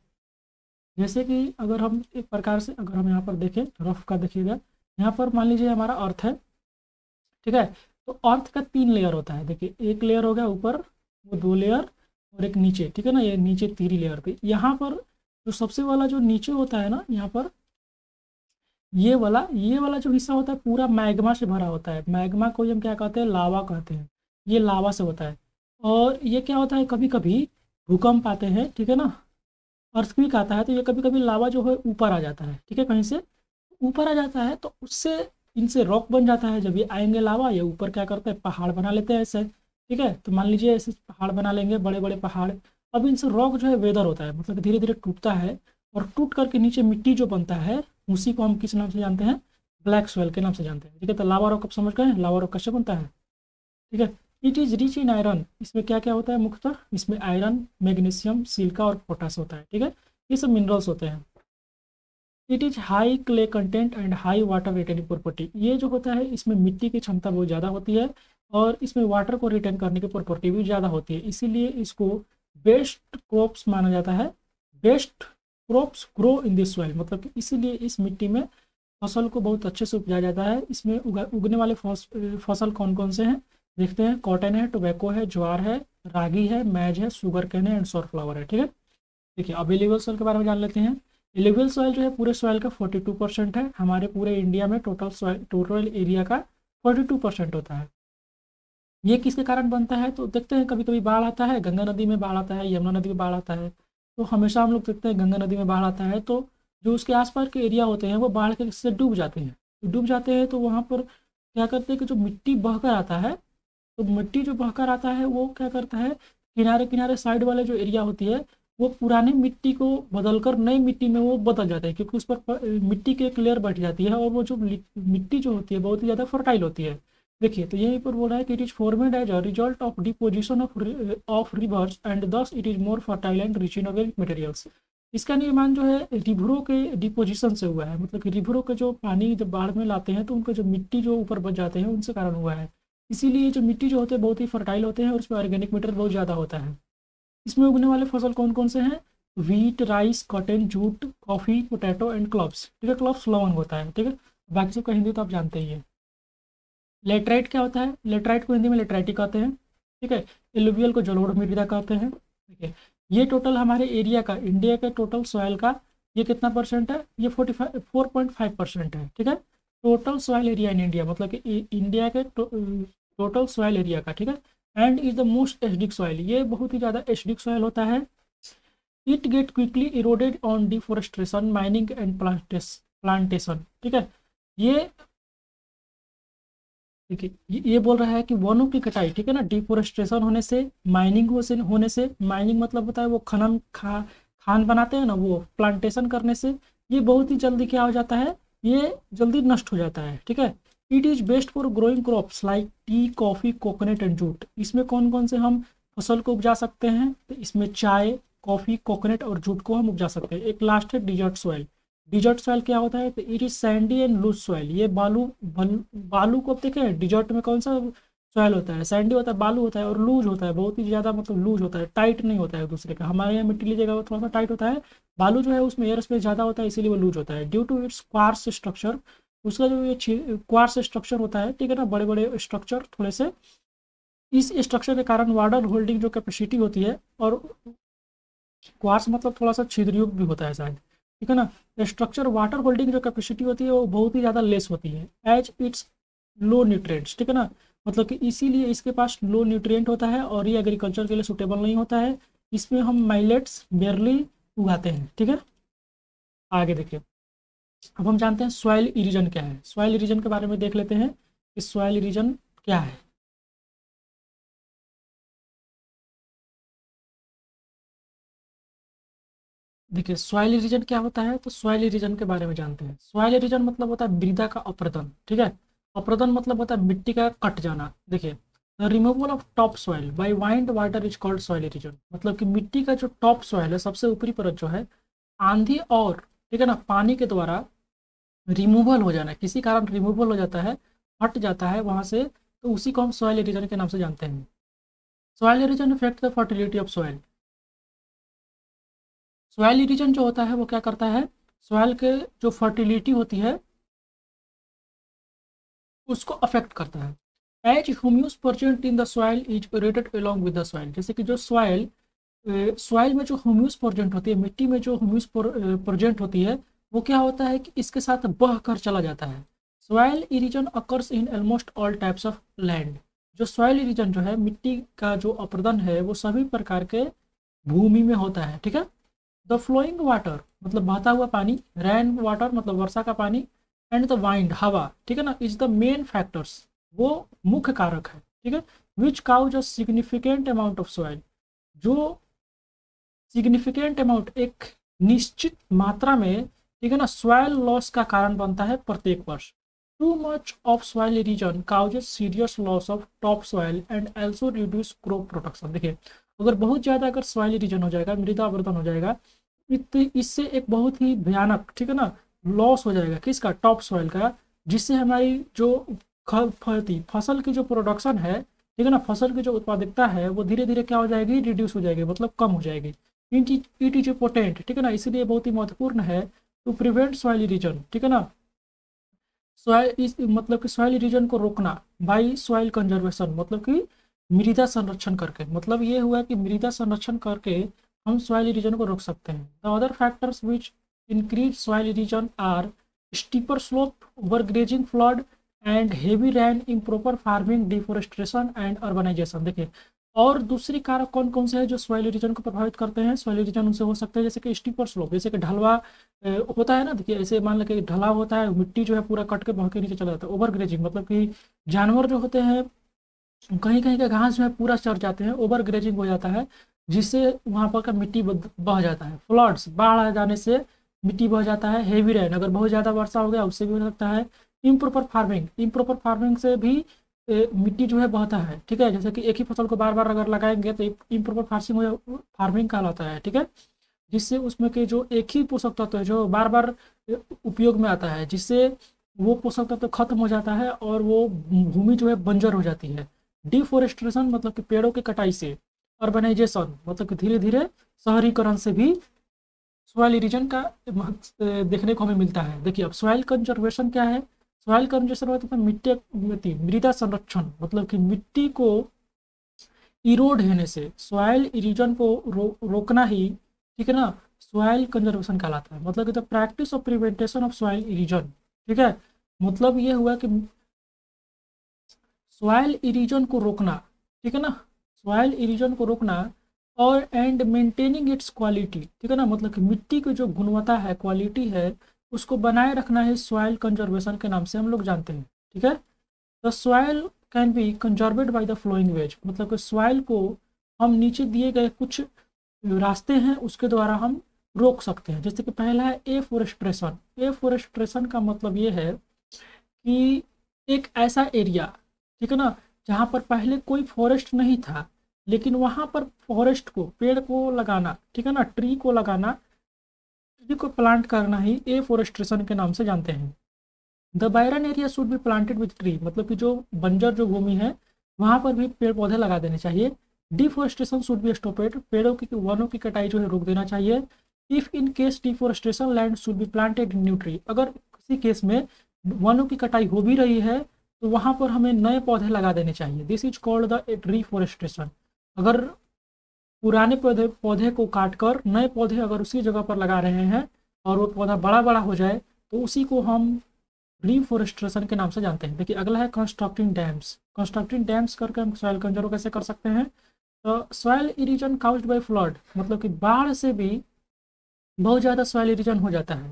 जैसे कि अगर हम एक प्रकार से, अगर हम यहाँ पर देखें रफ का, देखिएगा यहाँ पर मान लीजिए हमारा अर्थ है। ठीक है, तो अर्थ का 3 लेयर होता है। देखिए, एक लेयर हो गया ऊपर, वो 2 लेयर और एक नीचे। ठीक है ना, ये नीचे 3 लेयर पे। यहाँ पर जो सबसे वाला जो नीचे होता है ना, यहाँ पर ये वाला जो हिस्सा होता है पूरा मैग्मा से भरा होता है। मैग्मा को हम क्या कहते हैं, लावा कहते हैं। ये लावा से होता है। और ये क्या होता है, कभी कभी भूकंप आते हैं, ठीक है ना, अर्थक्वेक आता है, तो ये कभी कभी लावा जो है ऊपर आ जाता है। ठीक है, कहीं से ऊपर आ जाता है तो उससे इनसे रॉक बन जाता है। जब ये आएंगे लावा, ये ऊपर क्या करते हैं, पहाड़ बना लेते हैं ऐसे। ठीक है, तो मान लीजिए ऐसे पहाड़ बना लेंगे, बड़े बड़े पहाड़। अब इनसे रॉक जो है वेदर होता है, मतलब धीरे धीरे टूटता है, और टूट करके नीचे मिट्टी जो बनता है उसी को हम किस नाम से जानते हैं, ब्लैक सॉइल के नाम से जानते हैं। ठीक है, तो लावा रॉक आप समझ गए, लावा रॉक कैसे बनता है। ठीक है, it is rich in iron. इसमें क्या क्या होता है मुख्यतः, इसमें आयरन, मैग्नीशियम, सिलिका और पोटास होता है। ठीक है, ये सब मिनरल्स होते हैं। It is high clay content and high water retaining property. ये जो होता है, इसमें मिट्टी की क्षमता बहुत ज़्यादा होती है और इसमें वाटर को रिटेन करने की प्रॉपर्टी भी ज़्यादा होती है, इसीलिए इसको बेस्ट क्रॉप्स माना जाता है। Best crops grow in this soil, मतलब कि इसीलिए इस मिट्टी में फसल को बहुत अच्छे से उपजाया जाता है। इसमें उगने वाले फसल कौन कौन से हैं देखते हैं। कॉटन है, टोबैको है, ज्वार है, रागी है, मैज है, शुगर केन है एंड सनफ्लावर है। ठीक है, देखिए अब एलिवियल सॉइल के बारे में जान लेते हैं। एलिवियल सॉइल जो है पूरे सॉइल का 42% है। हमारे पूरे इंडिया में टोटल एरिया का 42% होता है। ये किसके कारण बनता है, तो देखते हैं कभी कभी बाढ़ आता है, गंगा नदी में बाढ़ आता है, यमुना नदी में बाढ़ आता है। तो हमेशा हम लोग देखते हैं गंगा नदी में बाढ़ आता है तो जो उसके आसपास के एरिया होते हैं वो बाढ़ के से डूब जाते हैं। तो डूब जाते हैं तो वहाँ पर क्या करते हैं कि जो मिट्टी बहकर आता है, तो मिट्टी जो बहकर आता है वो क्या करता है, किनारे किनारे साइड वाले जो एरिया होती है वो पुराने मिट्टी को बदलकर नई मिट्टी में वो बदल जाता है, क्योंकि उस पर मिट्टी की एक लेयर बैठ जाती है और वो जो मिट्टी जो होती है बहुत ही ज़्यादा फर्टाइल होती है। देखिए, तो यहीं पर बोल रहा है कि it is formed as a result of deposition of rivers and thus it is more fertile and rich in organic materials. इसका निर्माण जो है रिवरों के डिपोजिशन से हुआ है, मतलब कि रिवरों के जो पानी जब बाढ़ में लाते हैं तो उनका जो मिट्टी जो ऊपर बच जाते हैं उनसे कारण हुआ है। इसीलिए जो मिट्टी जो होते हैं बहुत ही फर्टाइल होते हैं और उसमें ऑर्गेनिक मटेरियल बहुत ज़्यादा होता है। इसमें उगने वाले फसल कौन कौन से हैं, wheat, rice, cotton, jute, coffee, potato and cloves. ठीक है, क्लॉव्स लवंग होता है। ठीक है, बाकी सबका हिंदी तो आप जानते ही हैं। लेटराइट क्या होता है, लेटराइट को हिंदी में लेटराइट ही कहते हैं। ठीक है, एलुवियल को जलोढ़ मृदा कहते हैं। ठीक है, ये टोटल हमारे एरिया का, इंडिया के टोटल सॉइल का ये कितना परसेंट है, ये 4.5% है। ठीक है, total soil area in India, मतलब कि इंडिया के टोटल सॉइल एरिया का। ठीक है, and is the most acidic soil. ये बहुत ही ज़्यादा एसिडिक सॉइल होता है। It get quickly eroded on deforestation, mining and plantation. ठीक है, ये देखिए ये बोल रहा है कि वनों की कटाई, ठीक है ना, डिफोरेस्ट्रेशन होने से, माइनिंग होने से, माइनिंग मतलब होता है वो खनन खान बनाते हैं ना, वो प्लांटेशन करने से ये बहुत ही जल्दी क्या हो जाता है, ये जल्दी नष्ट हो जाता है। ठीक है, it is best for growing crops like T, coffee, coconut and jute. इसमें कौन कौन से हम फसल को उपजा सकते हैं, तो इसमें चाय, कॉफ़ी, कोकोनट और जूट को हम उपजा सकते हैं। एक लास्ट है डिजर्ट सॉइल। डिजर्ट सॉइल क्या होता है, तो it is sandy and loose soil. ये बालू को आप देखें, डिजर्ट में कौन सा सॉइल होता है, सैंडी होता है, बालू होता है, और लूज होता है, बहुत ही ज़्यादा मतलब लूज होता है, टाइट नहीं होता है दूसरे का। हमारे यहाँ मिट्टी लीजिएगा वो थोड़ा सा टाइट होता है, बालू जो है उसमें एयर स्पेस ज़्यादा होता है, इसीलिए वो लूज होता है। Due to its coarse structure, उसका जो ये क्वार्स स्ट्रक्चर होता है, ठीक है ना, बड़े बड़े स्ट्रक्चर थोड़े से, इस स्ट्रक्चर के कारण वाटर होल्डिंग जो कैपेसिटी होती है, और क्वार्स मतलब थोड़ा सा छिद्रयुक्त भी होता है शायद, ठीक है ना, स्ट्रक्चर वाटर होल्डिंग जो कैपेसिटी होती है वो बहुत ही ज़्यादा लेस होती है, एज इट्स लो न्यूट्रिएंट्स। ठीक है ना, मतलब कि इसीलिए इसके पास लो न्यूट्रिएंट होता है और ये एग्रीकल्चर के लिए सूटेबल नहीं होता है। इसमें हम माइलेट्स बेयरली उगाते हैं। ठीक है, आगे देखिए, अब हम जानते हैं सॉइल इरोजन क्या है। सॉइल इरोजन के बारे में देख लेते हैं कि सॉइल इरोजन क्या है। देखिए सॉइल इरोजन क्या होता है, तो सॉइल इरोजन के बारे में जानते हैं। सॉइल इरोजन मतलब होता है मृदा का अपरदन। ठीक है, अपरदन मतलब होता है मिट्टी का कट जाना। देखिए, the removal of top soil by wind water is called soil erosion. मतलब कि मिट्टी का जो टॉप सॉइल है, सबसे ऊपरी परत जो है, आंधी और, ठीक है ना, पानी के द्वारा रिमूवल हो जाना, किसी कारण रिमूवल हो जाता है, हट जाता है वहाँ से, तो उसी को हम सॉइल इरोजन के नाम से जानते हैं। Soil erosion affect the fertility of soil. Soil erosion जो होता है वो क्या करता है, सॉइल के जो फर्टिलिटी होती है उसको अफेक्ट करता है। As humus present in the soil is eroded along with the soil. जैसे कि जो सॉइल सॉइल में जो ह्यूमस प्रेजेंट होती है, मिट्टी में जो ह्यूमस प्रेजेंट होती है, वो क्या होता है कि इसके साथ बह कर चला जाता है। Soil erosion occurs in almost all types of land. जो सॉइल इरोजन जो है, मिट्टी का जो अपरदन है, वो सभी प्रकार के भूमि में होता है। ठीक है, द फ्लोइंग वाटर मतलब बहता हुआ पानी, रेन वाटर मतलब वर्षा का पानी, एंड द वाइंड हवा, ठीक है ना, इज द मेन फैक्टर्स, वो मुख्य कारक है। ठीक है, which cause a significant amount of soil. जो सिग्निफिकेंट अमाउंट एक निश्चित मात्रा में, ठीक है ना, सॉइल लॉस का कारण बनता है प्रत्येक वर्ष। Too much of soil erosion causes serious loss of top soil and also reduce crop production. देखिए, अगर बहुत ज़्यादा अगर सॉइल इरोजन हो जाएगा, मृदा अपरदन हो जाएगा, इससे एक बहुत ही भयानक, ठीक है ना, लॉस हो जाएगा किसका, टॉप सॉइल का, जिससे हमारी जो फसल की जो प्रोडक्शन है, ठीक है ना, फसल की जो उत्पादकता है, वो धीरे धीरे क्या हो जाएगी, रिड्यूस हो जाएगी, मतलब कम हो जाएगी। इट इज इम्पोर्टेंट, ठीक है ना, इसलिए बहुत ही महत्वपूर्ण है टू प्रिवेंट सॉइल इरोजन। ठीक है ना, सॉइल इस मतलब कि सॉइल इरोजन को रोकना बाई सॉइल कंजर्वेशन, मतलब कि मृदा संरक्षण करके। मतलब ये हुआ कि मृदा संरक्षण करके हम सॉइल इरोजन को रोक सकते हैं। The other factors which increase soil erosion are steeper slope, overgrazing, flood and heavy rain, improper farming, deforestation and urbanisation. देखिए, और दूसरी कारक कौन कौन से हैं जो सॉइल इरोजन को प्रभावित करते हैं। सॉइल इरोजन उनसे हो सकते हैं जैसे कि स्टीपर स्लोप, जैसे कि ढलवा होता है ना। देखिए, ऐसे मान लो कि ढलाव होता है, मिट्टी जो है पूरा कट के बह के नीचे चला जाता है। ओवर ग्रेजिंग मतलब कि जानवर जो होते हैं कहीं कहीं का घास जो है पूरा चढ़ जाते हैं, ओवर ग्रेजिंग हो जाता है, जिससे वहाँ पर का मिट्टी बह जाता है। फ्लड्स, बाढ़ आ जाने से मिट्टी बह जाता है। हेवी रेन, अगर बहुत ज़्यादा वर्षा हो गया उससे भी हो सकता है। इम्प्रॉपर फार्मिंग, इम्प्रॉपर फार्मिंग से भी मिट्टी जो है बहता है। ठीक है, जैसे कि एक ही फसल को बार बार अगर लगाएंगे तो इम्प्रॉपर फार्मिंग कहलाता है। ठीक है, जिससे उसमें के जो एक ही पोषक तत्व है जो बार बार उपयोग में आता है, जिससे वो पोषक तत्व खत्म हो जाता है और वो भूमि जो है बंजर हो जाती है। डिफोरेस्ट्रेशन मतलब कि पेड़ों की कटाई से। अर्बनाइजेशन मतलब कि धीरे धीरे शहरीकरण से भी सॉइल इरोजन का देखने को हमें मिलता है। देखिए, अब सॉइल कंजर्वेशन क्या है। सॉइल कंजर्वेशन मतलब मिट्टी मृदा संरक्षण, मतलब कि मिट्टी को इरोड होने से सॉइल इरोजन को रोकना ही, ठीक है ना, सॉइल कंजर्वेशन कहलाता है। मतलब कि the practice of prevention of soil erosion. ठीक है, मतलब ये हुआ कि सॉइल इरोजन को रोकना, ठीक है ना, सॉइल इरोजन को रोकना और एंड मेंटेनिंग इट्स क्वालिटी, ठीक है ना, मतलब कि मिट्टी की जो गुणवत्ता है, क्वालिटी है, उसको बनाए रखना है सॉइल कंजर्वेशन के नाम से हम लोग जानते हैं, ठीक है। The soil can be conserved by the flowing ways, मतलब कि सॉइल को हम नीचे दिए गए कुछ रास्ते हैं उसके द्वारा हम रोक सकते हैं। जैसे कि पहला है एफोरेस्ट्रेशन। एफोरेस्ट्रेशन का मतलब ये है कि एक ऐसा एरिया, ठीक है ना, जहाँ पर पहले कोई फॉरेस्ट नहीं था, लेकिन वहाँ पर फॉरेस्ट को, पेड़ को लगाना, ठीक है ना, ट्री को लगाना, ट्री को प्लांट करना ही एफोरेस्ट्रेशन के नाम से जानते हैं। The Byron area should be planted with tree, मतलब कि जो बंजर जो भूमि है वहाँ पर भी पेड़ पौधे लगा देने चाहिए। डिफोरेस्टेशन शुड बी स्टॉपेड, पेड़ों की, वनों की कटाई जो है रोक देना चाहिए। If in case deforestation land should be planted in new tree, अगर किसी केस में वनों की कटाई हो भी रही है तो वहाँ पर हमें नए पौधे लगा देने चाहिए। This is called the reforestation. अगर पुराने पौधे पौधे को काट कर नए पौधे अगर उसी जगह पर लगा रहे हैं और वो पौधा बड़ा बड़ा हो जाए तो उसी को हम रिफोरेस्ट्रेशन के नाम से जानते हैं। देखिए अगला है कंस्ट्रक्टिंग डैम्स। कंस्ट्रक्टिंग डैम्स करके हम सॉइल कंजर्व कैसे कर सकते हैं। तो soil erosion caused bye flood, मतलब कि बाढ़ से भी बहुत ज़्यादा सॉइल इरोजन हो जाता है।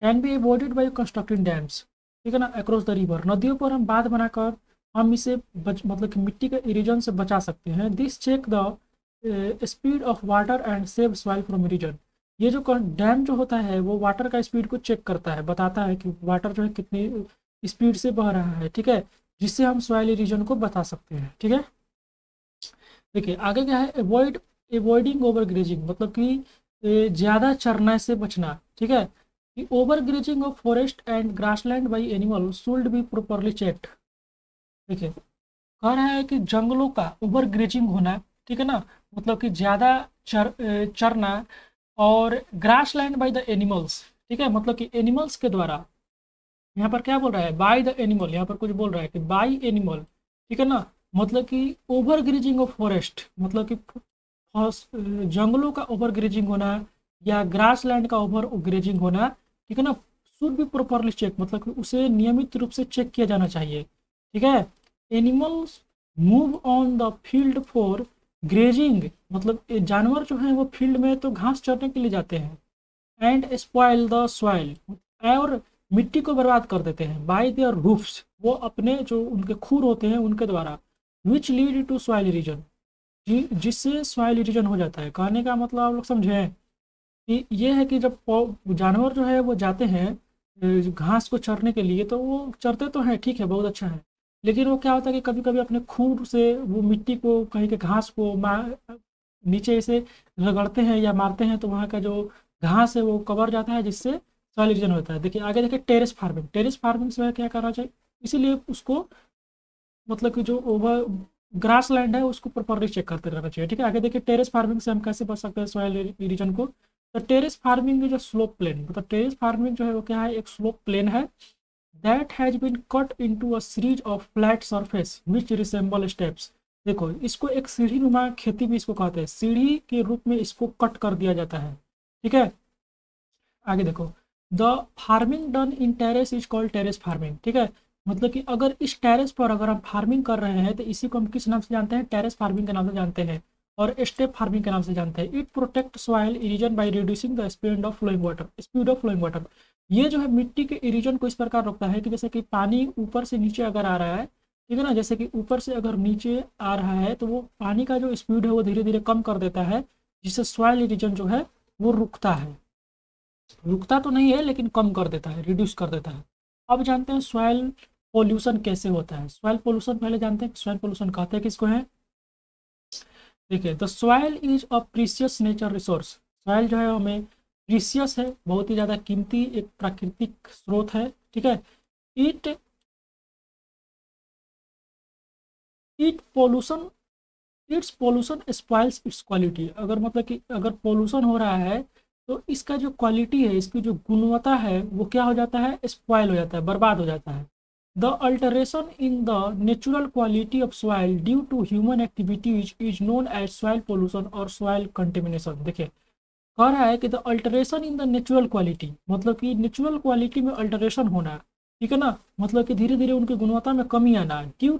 Can be avoided by constructing dams, ठीक है ना, अक्रॉस द रिवर, नदियों पर हम बांध बनाकर हम इसे मतलब कि मिट्टी के इरोजन से बचा सकते हैं। This check the speed of water and save soil from erosion. ये जो डैम जो होता है वो वाटर का स्पीड को चेक करता है, बताता है कि वाटर जो है कितनी स्पीड से बह रहा है, ठीक है, जिससे हम सॉइल इरोजन को बता सकते हैं, ठीक है। देखिए आगे क्या है, अवॉइडिंग ओवर ग्रेजिंग, मतलब कि ज़्यादा चरने से बचना, ठीक है, कि over grazing of forest and grassland by animal should be properly checked. देखिए कह रहा है कि जंगलों का ओवर ग्रेजिंग होना, ठीक है ना, मतलब कि ज़्यादा चरना, और grass land by the animals, ठीक है, मतलब कि एनिमल्स के द्वारा, यहाँ पर क्या बोल रहा है, बाय द एनिमल, यहाँ पर कुछ बोल रहा है कि बाय एनिमल, ठीक है ना, मतलब कि ओवर ग्रेजिंग ऑफ फॉरेस्ट, मतलब कि जंगलों का ओवर ग्रेजिंग होना या ग्रास लैंड का ओवर ग्रेजिंग होना, ठीक है ना, शुड बी प्रॉपरली चेक, मतलब कि उसे नियमित रूप से चेक किया जाना चाहिए, ठीक है। Animals move on the field for grazing, मतलब जानवर जो हैं वो फील्ड में तो घास चरने के लिए जाते हैं। एंड स्पॉइल द सॉइल, और मिट्टी को बर्बाद कर देते हैं। बाय देयर रूफ्स, वो अपने जो उनके खूर होते हैं उनके द्वारा। Which lead to soil erosion, जिससे सॉइल इरोजन हो जाता है। कहने का मतलब आप लोग समझे कि ये है कि जब जानवर जो है वो जाते हैं घास को चरने के लिए, तो वो चरते तो हैं, ठीक है, बहुत अच्छा है, लेकिन वो क्या होता है कि कभी कभी अपने खूर से वो मिट्टी को, कहीं के घास को नीचे से रगड़ते हैं या मारते हैं, तो वहाँ का जो घास है वो कवर जाता है, जिससे सॉइल इरोजन होता है। देखिए आगे देखिए टेरेस फार्मिंग। टेरेस फार्मिंग से क्या करना चाहिए, इसीलिए उसको, मतलब कि जो ओवर ग्रास लैंड है उसको प्रॉपरली चेक करते रहना चाहिए, ठीक है। आगे देखिए टेरेस फार्मिंग से हम कैसे बच सकते हैं सॉइल इरोजन को। तो टेरेस फार्मिंग में जो स्लोप प्लेन, मतलब टेरेस फार्मिंग जो है वो क्या है, एक स्लोप प्लेन है that has been cut into a series of flat surface which resemble steps. देखो इसको एक सीढ़ी नुमा खेती भी इसको कहते हैं, सीढ़ी के रूप में इसको कट कर दिया जाता है, ठीक है। आगे देखो, the farming done in terrace is called terrace farming, ठीक है, मतलब कि अगर इस टेरेस पर अगर हम फार्मिंग कर रहे हैं तो इसी को हम किस नाम से जानते हैं, टेरेस फार्मिंग के नाम से जानते हैं, और स्टेप फार्मिंग के नाम से जानते हैं। It protect soil erosion by reducing the speed of flowing water, speed of flowing water. ये जो है मिट्टी के इरोजन को इस प्रकार रोकता है कि जैसे कि पानी ऊपर से नीचे अगर आ रहा है, ठीक है ना, जैसे कि ऊपर से अगर नीचे आ रहा है तो वो पानी का जो स्पीड है वो धीरे धीरे कम कर देता है, जिससे सॉइल इरोजन जो है वो रुकता है। रुकता तो नहीं है लेकिन कम कर देता है, रिड्यूस कर देता है। अब जानते हैं सॉइल पोल्यूशन कैसे होता है। सॉइल पोल्यूशन पहले जानते हैं, सॉइल पोल्यूशन कहते हैं किसको है। देखिए the soil is a precious nature resource. Soil जो है हमें प्रीशियस है, बहुत ही ज़्यादा कीमती एक प्राकृतिक स्रोत है, ठीक है। It it pollution it's pollution spoils it's quality. अगर मतलब कि अगर पोल्यूशन हो रहा है तो इसका जो क्वालिटी है, इसकी जो गुणवत्ता है वो क्या हो जाता है, स्पॉइल हो जाता है, बर्बाद हो जाता है। The alteration in the natural quality of soil due to human activities is known as soil pollution और सॉइल कंटेमिनेशन। देखिए कह रहा है कि the alteration in the natural quality, मतलब कि नेचुरल क्वालिटी में अल्टरेशन होना, ठीक है ना। मतलब कि धीरे धीरे उनकी गुणवत्ता में कमी आना, ड्यू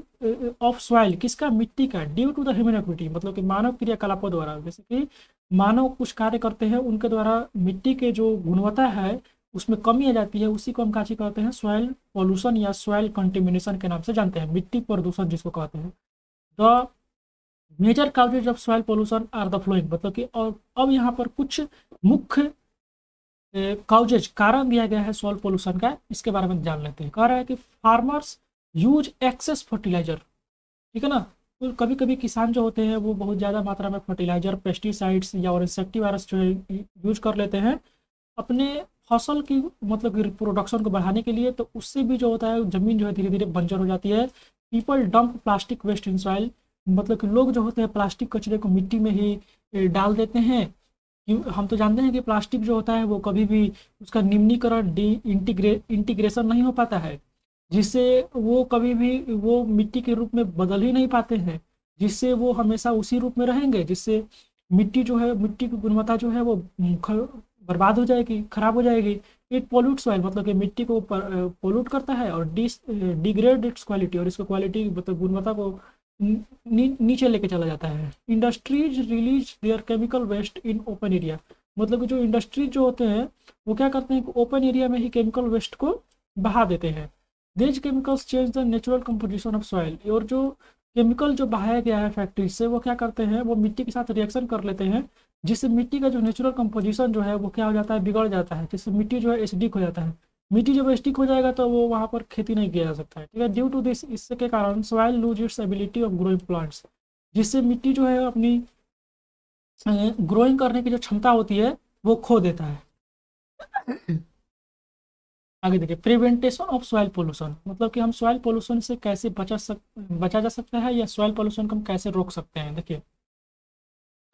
ऑफ सॉइल, किसका, मिट्टी का, due to the human activity, मतलब कि मानव क्रियाकलापों द्वारा, जैसे कि मानव कुछ कार्य करते हैं उनके द्वारा मिट्टी के जो गुणवत्ता है उसमें कमी आ जाती है, उसी को हम काची कहते हैं, सॉइल पॉल्यूशन या सॉइल कंटेमिनेशन के नाम से जानते हैं, मिट्टी प्रदूषण जिसको कहते हैं। The major causes of soil pollution are the following, मतलब कि और अब यहाँ पर कुछ मुख्य काउजेज, कारण दिया गया है सॉइल पोल्यूशन का, इसके बारे में जान लेते हैं। कह रहा है कि फार्मर्स यूज एक्सेस फर्टिलाइजर, ठीक है ना। तो कभी कभी किसान जो होते हैं वो बहुत ज़्यादा मात्रा में फर्टिलाइजर, पेस्टिसाइड्स या और इंसेक्टिवाइरस जो है यूज कर लेते हैं अपने फसल की, मतलब कि प्रोडक्शन को बढ़ाने के लिए। तो उससे भी जो होता है ज़मीन जो है धीरे धीरे बंजर हो जाती है। People dump plastic waste in soil, मतलब कि लोग जो होते हैं प्लास्टिक कचरे को मिट्टी में ही डाल देते हैं। हम तो जानते हैं कि प्लास्टिक जो होता है वो कभी भी उसका निम्नीकरण इंटीग्रेशन नहीं हो पाता है, जिससे वो कभी भी वो मिट्टी के रूप में बदल ही नहीं पाते हैं, जिससे वो हमेशा उसी रूप में रहेंगे, जिससे मिट्टी जो है, मिट्टी की गुणवत्ता जो है वो बर्बाद हो जाएगी, खराब हो जाएगी। इट पोल्यूट सॉइल, मतलब कि मिट्टी को पोल्यूट करता है और डिग्रेड इट्स क्वालिटी, और इसको क्वालिटी मतलब गुणवत्ता को नीचे लेके चला जाता है। Industries release their chemical waste in open area, मतलब कि जो इंडस्ट्रीज जो होते हैं वो क्या करते हैं कि ओपन एरिया में ही केमिकल वेस्ट को बहा देते हैं। These chemicals change the natural composition of soil, और जो केमिकल जो बहाया गया है फैक्ट्री से वो क्या करते हैं, वो मिट्टी के साथ रिएक्शन कर लेते हैं, जिससे मिट्टी का जो नेचुरल कंपोजिशन जो है वो क्या हो जाता है, बिगड़ जाता है, जिससे मिट्टी जो है एसिडिक हो जाता है। मिट्टी जब एसिडिक हो जाएगा तो वो वहाँ पर खेती नहीं किया जा सकता है, ठीक है। ड्यू टू दिस, इससे के कारण soil lose its ability of growing plants, जिससे मिट्टी जो है अपनी ग्रोइंग करने की जो क्षमता होती है वो खो देता है। आगे देखिए, प्रिवेंटेशन ऑफ सॉइल पोल्यूशन, मतलब कि हम सॉइल पोल्यूशन से कैसे बचा जा सकता है, या सॉइल पोल्यूशन को हम कैसे रोक सकते हैं। देखिए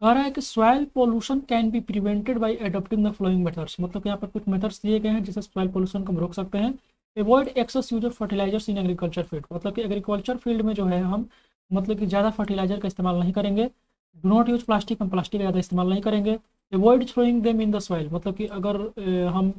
कह रहा है कि soil pollution can be prevented by adopting the flowing methods, मतलब कि यहाँ पर कुछ मेथड्स दिए गए हैं जिससे सॉइल पोल्यूशन को हम रोक सकते हैं। Avoid excess use of fertilizers in agriculture field, मतलब कि एग्रीकल्चर फील्ड में जो है हम मतलब कि ज़्यादा फर्टिलाइजर का इस्तेमाल नहीं करेंगे। डू नॉट यूज प्लास्टिक, हम प्लास्टिक का ज़्यादा इस्तेमाल नहीं करेंगे। Avoid throwing them in the soil, मतलब कि अगर हम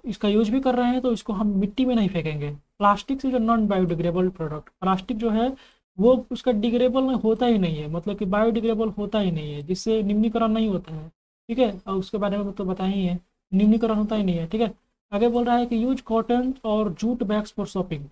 इसका यूज भी कर रहे हैं तो इसको हम मिट्टी में नहीं फेंकेंगे। प्लास्टिक से जो नॉन बायोडिग्रेडेबल प्रोडक्ट, प्लास्टिक जो है वो उसका डिग्रेडेबल होता ही नहीं है, मतलब कि बायोडिग्रेडेबल होता ही नहीं है, जिससे निम्नीकरण नहीं होता है, ठीक है। और उसके बारे में तो बताया ही है, निम्नीकरण होता ही नहीं है, ठीक है। आगे बोल रहा है कि यूज कॉटन और जूट बैग्स फॉर शॉपिंग,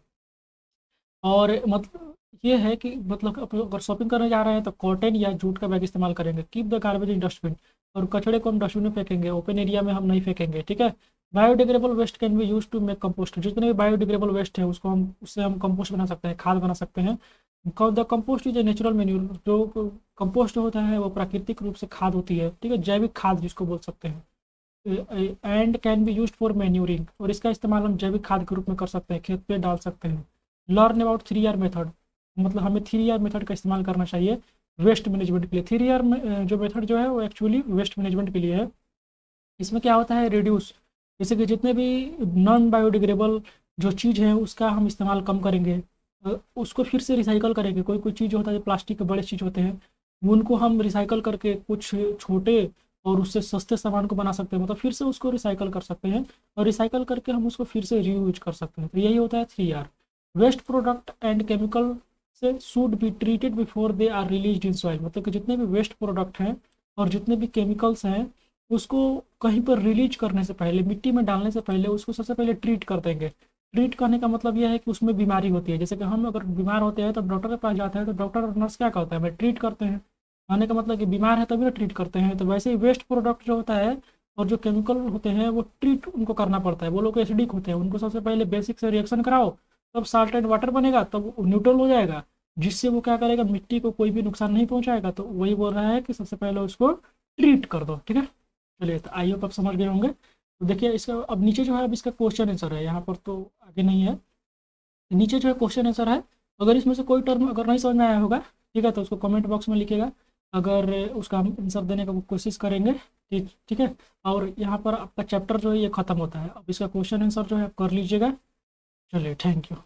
और मतलब ये है कि मतलब अगर शॉपिंग करने जा रहे हैं तो कॉटन या जूट का बैग इस्तेमाल करेंगे। Keep the garbage in dustbin, और कचड़े को हम डस्टबिन में फेंकेंगे, ओपन एरिया में हम नहीं फेंकेंगे, ठीक है। Biodegradable waste can be use to make compost, जितने भी बायोडिग्रेडेबल वेस्ट है उसको हम उससे हम कंपोस्ट बना सकते हैं, खाद बना सकते हैं। The compost is a natural manure, जो कंपोस्ट होता है वो प्राकृतिक रूप से खाद होती है, ठीक है, जैविक खाद जिसको बोल सकते हैं। And can be use for manuring, और इसका इस्तेमाल हम जैविक खाद के रूप में कर सकते हैं, खेत पे डाल सकते हैं। लर्न अबाउट 3R मेथड, मतलब हमें 3R मेथड का इस्तेमाल करना चाहिए वेस्ट मैनेजमेंट के लिए। 3R जो मेथड जो है वो एक्चुअली वेस्ट मैनेजमेंट के लिए है। इसमें क्या होता है, रिड्यूस, जैसे कि जितने भी नॉन बायोडिग्रेडेबल जो चीज़ है उसका हम इस्तेमाल कम करेंगे, उसको फिर से रिसाइकल करेंगे। कोई कोई चीज़ होता है, प्लास्टिक के बड़े चीज़ होते हैं, उनको हम रिसाइकल करके कुछ छोटे और उससे सस्ते सामान को बना सकते हैं, मतलब फिर से उसको रिसाइकल कर सकते हैं, और रिसाइकल करके हम उसको फिर से रीयूज कर सकते हैं। तो यही होता है 3R। Waste product and chemical से should be treated before they are release in soil, मतलब कि जितने भी वेस्ट प्रोडक्ट हैं और जितने भी केमिकल्स हैं उसको कहीं पर रिलीज करने से पहले, मिट्टी में डालने से पहले उसको सबसे पहले ट्रीट कर देंगे। ट्रीट करने का मतलब यह है कि उसमें बीमारी होती है, जैसे कि हम अगर बीमार होते हैं तो डॉक्टर के पास जाते हैं तो डॉक्टर और नर्स क्या करता है, हमें ट्रीट करते हैं। आने का मतलब कि बीमार है तभी ना ट्रीट करते हैं। तो वैसे ही वेस्ट प्रोडक्ट जो होता है और जो केमिकल होते हैं वो ट्रीट उनको करना पड़ता है। वो लोग एसिडिक होते हैं, उनको सबसे पहले बेसिक से रिएक्शन कराओ, तब साल्ट एंड वाटर बनेगा, तब न्यूट्रल हो जाएगा, जिससे वो क्या करेगा, मिट्टी को कोई भी नुकसान नहीं पहुंचाएगा। तो वही बोल रहा है कि सबसे पहले उसको ट्रीट कर दो, ठीक है। चलिए, तो आई होप आप समझ गए होंगे। तो देखिए इसका अब नीचे जो है अब इसका क्वेश्चन आंसर है, यहाँ पर तो आगे नहीं है, नीचे जो है क्वेश्चन आंसर है। अगर इसमें से कोई टर्म अगर नहीं समझ में आया होगा, ठीक है, तो उसको कमेंट बॉक्स में लिखिएगा, अगर उसका हम आंसर देने का कोशिश करेंगे, ठीक ठीक है। और यहाँ पर आपका चैप्टर जो है ये खत्म होता है। अब इसका क्वेश्चन आंसर जो है कर लीजिएगा। चलिए, थैंक यू।